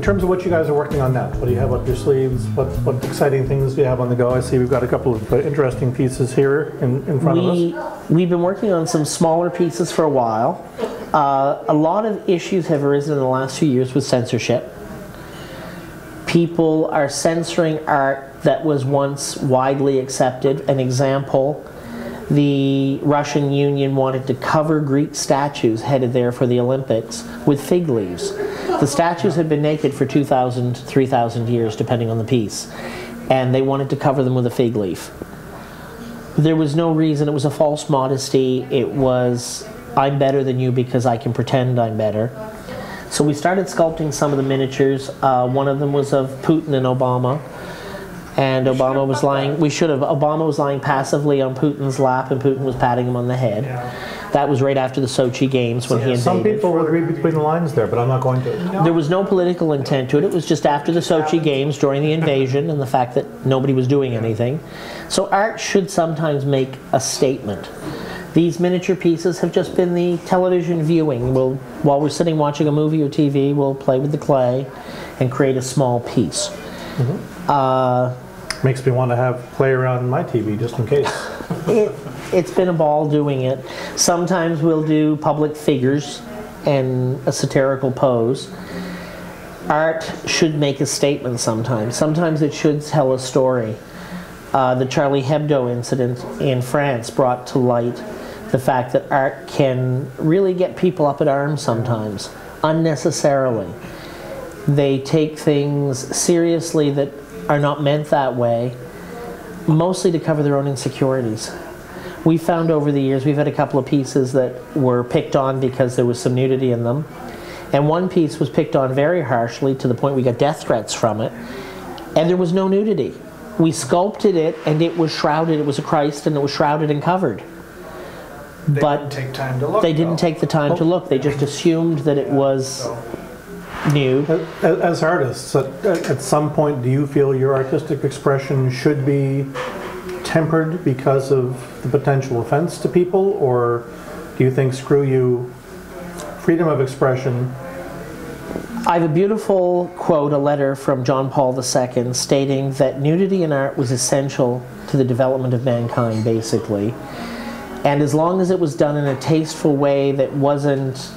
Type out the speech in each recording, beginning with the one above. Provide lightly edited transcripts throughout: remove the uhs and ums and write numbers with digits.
terms of what you guys are working on now, what do you have up your sleeves? What exciting things do you have on the go? I see we've got a couple of interesting pieces here in front of us. We've been working on some smaller pieces for a while. A lot of issues have arisen in the last few years with censorship. People are censoring art that was once widely accepted. An example, the Russian Union wanted to cover Greek statues headed there for the Olympics with fig leaves. The statues had been naked for 2,000, 3,000 years, depending on the piece, and they wanted to cover them with a fig leaf. There was no reason. It was a false modesty. It was, I'm better than you because I can pretend I'm better. So we started sculpting some of the miniatures. One of them was of Putin and Obama. And Obama was lying, Obama was lying passively on Putin's lap, and Putin was patting him on the head. Yeah. That was right after the Sochi Games when he invaded. Some people would read between the lines there, but I'm not going to. There was no political intent to it. It was just after the Sochi Games, during the invasion, and the fact that nobody was doing anything. So art should sometimes make a statement. These miniature pieces have just been the television viewing. While we're sitting watching a movie or TV, we'll play with the clay and create a small piece. Mm-hmm. Makes me want to play around my TV just in case. It's been a ball doing it. Sometimes we'll do public figures and a satirical pose. Art should make a statement sometimes. Sometimes it should tell a story. The Charlie Hebdo incident in France brought to light the fact that art can really get people up at arms sometimes, unnecessarily. They take things seriously that are not meant that way, mostly to cover their own insecurities. We found over the years, we've had a couple of pieces that were picked on because there was some nudity in them, and one piece was picked on very harshly to the point we got death threats from it, and there was no nudity. We sculpted it, and it was shrouded. It was a Christ, and it was shrouded and covered. They didn't take time to look. They didn't take the time to look. They just assumed that it was nude. As artists, at some point, do you feel your artistic expression should be tempered because of the potential offense to people, or do you think, screw you, freedom of expression? I have a beautiful quote, a letter from John Paul II, stating that nudity in art was essential to the development of mankind, basically. And as long as it was done in a tasteful way that wasn't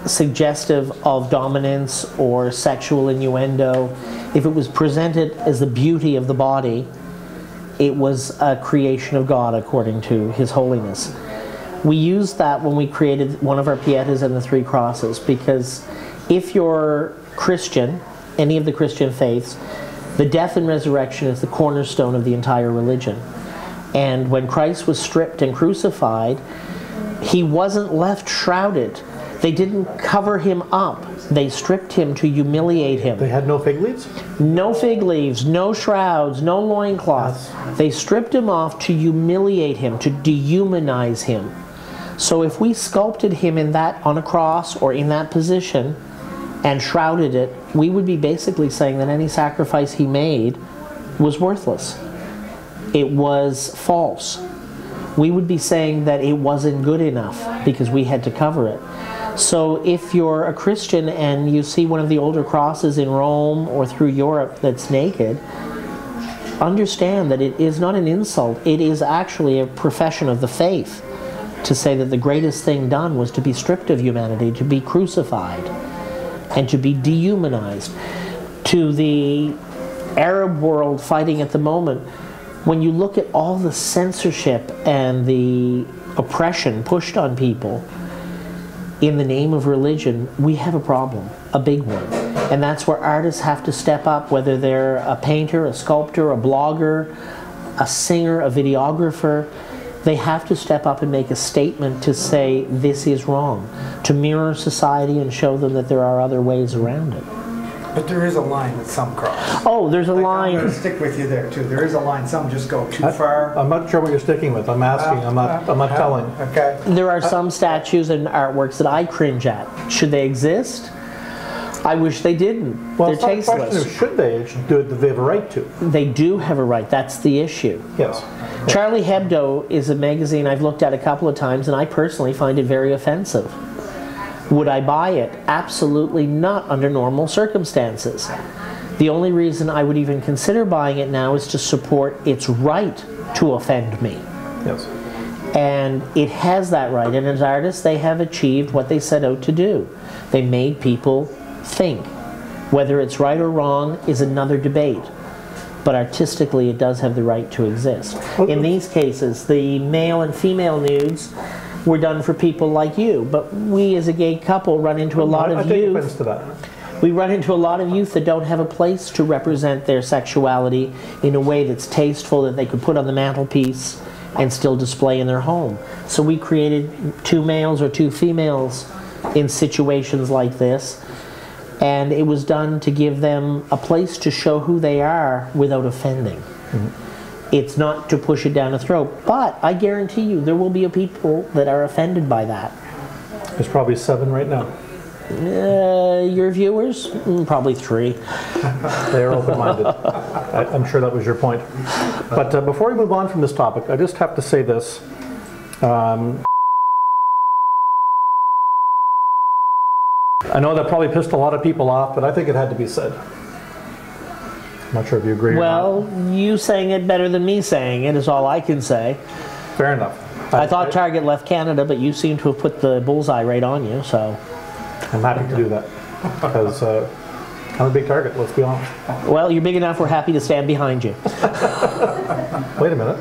suggestive of dominance or sexual innuendo, if it was presented as the beauty of the body, it was a creation of God according to His holiness. We used that when we created one of our Pietas and the Three Crosses, because if you're Christian, any of the Christian faiths, the death and resurrection is the cornerstone of the entire religion. And when Christ was stripped and crucified, He wasn't left shrouded. They didn't cover Him up. They stripped Him to humiliate Him. They had no fig leaves? No fig leaves, no shrouds, no loincloth. They stripped Him off to humiliate Him, to dehumanize Him. So if we sculpted Him in that, on a cross or in that position, and shrouded it, we would be basically saying that any sacrifice He made was worthless. It was false. We would be saying that it wasn't good enough because we had to cover it. So if you're a Christian and you see one of the older crosses in Rome or through Europe that's naked, understand that it is not an insult. It is actually a profession of the faith to say that the greatest thing done was to be stripped of humanity, to be crucified, and to be dehumanized. To the Arab world fighting at the moment, when you look at all the censorship and the oppression pushed on people in the name of religion, we have a problem, a big one. And that's where artists have to step up, whether they're a painter, a sculptor, a blogger, a singer, a videographer. They have to step up and make a statement to say this is wrong, to mirror society and show them that there are other ways around it. But there is a line that some cross. Oh, there's a line. I'm going to stick with you there too. There is a line. Some just go too far. I'm not sure what you're sticking with. I'm asking. I'm not telling. Okay. There are some statues and artworks that I cringe at. Should they exist? I wish they didn't. Well, They're it's not a question tasteless. of should they. Do they have a right to? They do have a right. That's the issue. Yes. Charlie Hebdo is a magazine I've looked at a couple of times, and I personally find it very offensive. Would I buy it? Absolutely not under normal circumstances. The only reason I would even consider buying it now is to support its right to offend me. Yes. And it has that right. And as artists, they have achieved what they set out to do. They made people think. Whether it's right or wrong is another debate. But artistically, it does have the right to exist. In these cases, the male and female nudes were done for people like you. But we as a gay couple run into a lot of I take youth. offense to that. We run into a lot of youth that don't have a place to represent their sexuality in a way that's tasteful, that they could put on the mantelpiece and still display in their home. So we created 2 males or 2 females in situations like this, and it was done to give them a place to show who they are without offending. It's not to push it down a throat, but I guarantee you there will be people that are offended by that. There's probably 7 right now. Your viewers? Probably 3. They are open-minded. I'm sure that was your point. But before we move on from this topic, I just have to say this. I know that probably pissed a lot of people off, but I think it had to be said. I'm not sure if you agree or not. Well, you saying it better than me saying it is all I can say. Fair enough. I thought Target left Canada, but you seem to have put the bullseye right on you, so... I'm happy to do that, because I'm a big target, let's be honest. Well, you're big enough, we're happy to stand behind you. Wait a minute.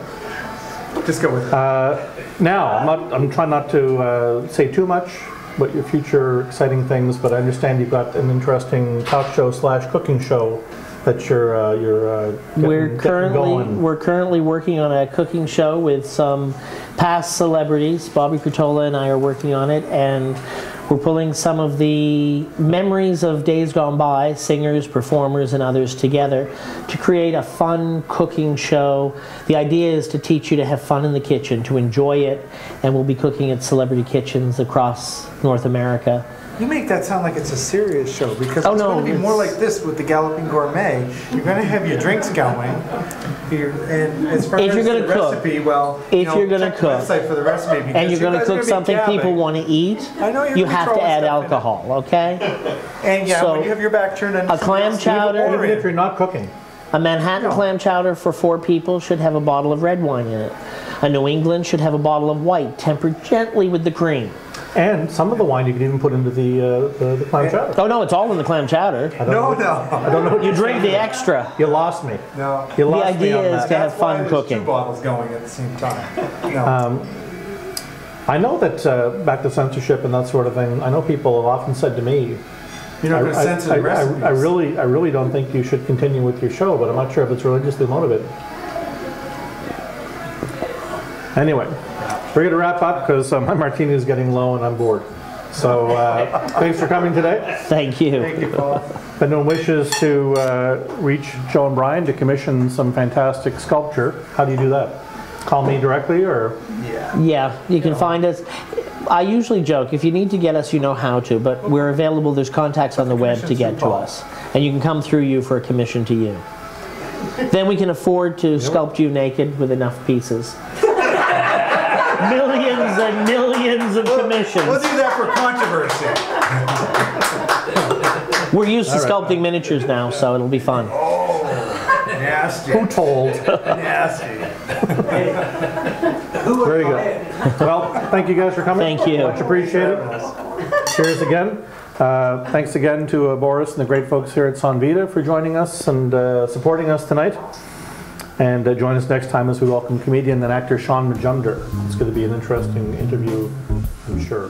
Just go with it. Now, I'm trying not to say too much about your future exciting things, but I understand you've got an interesting talk show / cooking show that you're getting going. We're currently working on a cooking show with some past celebrities. Bobby Curtola and I are working on it, and we're pulling some of the memories of days gone by, singers, performers, and others together to create a fun cooking show. The idea is to teach you to have fun in the kitchen, to enjoy it, and we'll be cooking at celebrity kitchens across North America. You make that sound like it's a serious show, because it's no, going to be more like this with the Galloping Gourmet. You're going to have your drinks going, and as far If as you're gonna the cook, recipe, well, if you're going to check cook, the website for the recipe, because and you're going to cook something people want to eat, I know you're you gonna have throw to add stuff in it. alcohol, okay? And yeah, So, when you have your back turned on a clam chowder- Even if you're not cooking. A Manhattan clam chowder for 4 people should have a bottle of red wine in it. A New England should have a bottle of white, tempered gently with the cream. And some of the wine you can even put into the clam chowder. Oh no, it's all in the clam chowder. I don't know. You drink the extra. You lost me. No. You The lost me idea on is that. to have That's why fun there's cooking. 2 bottles going at the same time. No. I know that back to censorship and that sort of thing, I know people have often said to me, You're not going to censor the recipes. I really don't think you should continue with your show, but I'm not sure if it's religiously motivated. Anyway, we're going to wrap up because my martini is getting low and I'm bored. So thanks for coming today. Thank you. Thank you, Paul. If anyone wishes to reach Joe and Brian to commission some fantastic sculpture, how do you do that? Call me directly or? Yeah, you can find us. I usually joke, if you need to get us, you know how to, but we're available. There's contacts on the web to get to us. And you can come through you for a commission to you. Then we can afford to sculpt you naked with enough pieces. Millions and millions of commissions. We'll do that for controversy. We're used to sculpting miniatures now, so it'll be fun. Nasty. Who told? Nasty. Very good. Well, thank you guys for coming. Thank you. Much appreciated. Cheers again. Thanks again to Boris and the great folks here at San Vita for joining us and supporting us tonight. And join us next time as we welcome comedian and actor Sean Majumder. It's going to be an interesting interview, I'm sure.